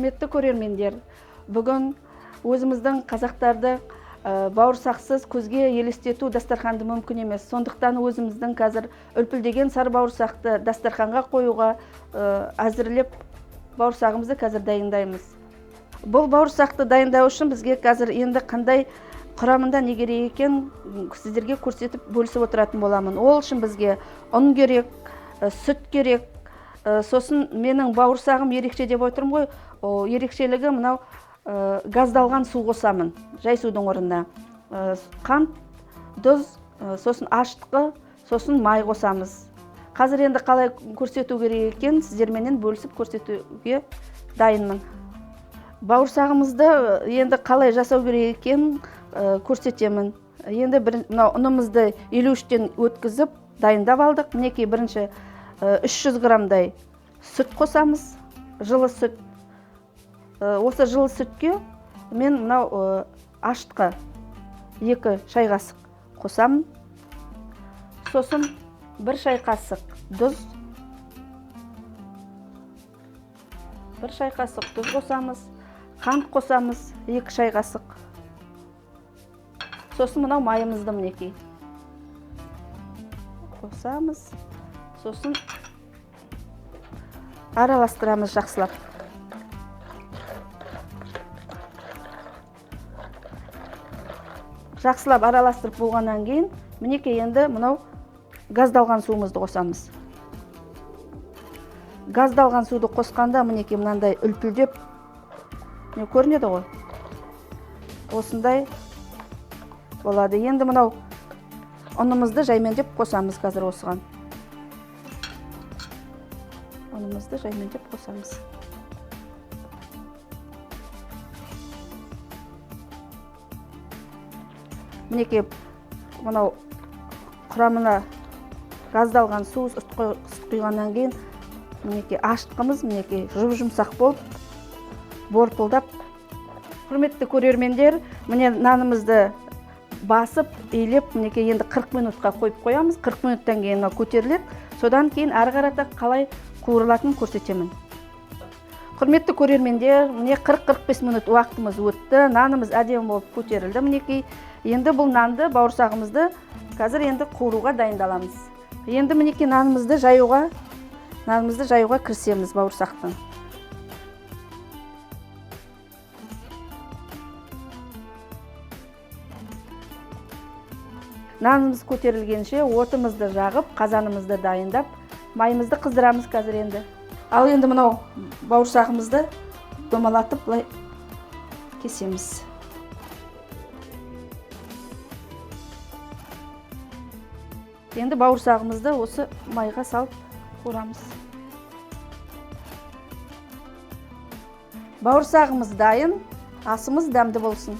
Құрметті көрермендер, бүгін өзіміздің қазақтарды бауырсақсыз көзге елестету дастарханды мүмкін емес. Сондықтан өзіміздің қазір үлпілдеген сары бауырсақты дастарханға қоюға әзірлеп бауырсағымызды қазір дайындаймыз. Бұл бауырсақты дайындау үшін бізге қазір енді қандай құрамында не керек екен сіздерге көрсетіп бөлісіп отыратын боламын. Ол үшін бізге ұн керек, сүт керек. Сосын менің бауырсағым ерекше деп отырмын ғой. Ерекшелігі мынау газдалған су қосамын, жай судың орнына. Қант, тұз, сосын ашытқы, сосын май қосамыз. Қазір енді қалай көрсету керек екен сіздерменен бөлісіп көрсетуге дайынмын. Бауырсағымызды енді қалай жасау керек екен көрсетемін. Енді мынау ұнымызды 53-тен өткізіп дайындап алдық. Мінекей бірінші 300 граммдай сүт қосамыз, жылы сүт. Осы жылы сүтке мен мынау ашытқы 2 шай қасық қосамын. Сосын 1 шай қасық тұз, 1 шай қасық тұз қосамыз. Қант қосамыз 2 шай қасық. Сосын мынау майымызды мінекей қосамыз. Сосын араластырамыз жақсылап. Жақсылап араластырып болғаннан кейін, мінекей енді мынау газдалған суымызды қосамыз. Газдалған суды қосқанда мінекей мынандай үлпілдеп көрінеді ғой. Осындай болады. Енді мынау ұнымызды жаймендеп қосамыз қазір осыған. Ұнымызды жаймендеп қосамыз. Мінекей мынау құрамына газдалған су құйғаннан кейін мінекей ашытқымыз мінекей жұмсақ болып борпылдап. Құрметті көрермендер, міне нанымызды басып, ейлеп, мінекей енді 40 минутқа қойып қоямыз. 40 минуттан кейін көтеріледі. Содан кейін әрі қарата қалай қуырылатынын көрсетемін. Құрметті көрермендер, міне 40-45 минут уақытымыз өтті. Нанымыз әдемі болып көтерілді. Мінекей енді бұл нанды, бауырсағымызды қазір енді қуыруға дайындаламыз. Енді мінекей нанымызды жаюға кірісеміз бауырсақтың. Нанымыз көтерілгенше отымызды жағып, қазанымызды дайындап, майымызды қыздырамыз қазір енді. Ал енді мынау бауырсағымызды домалатып былай кесеміз. Енді бауырсағымызды осы майға салып қуырамыз. Бауырсағымыз дайын, асымыз дәмді болсын.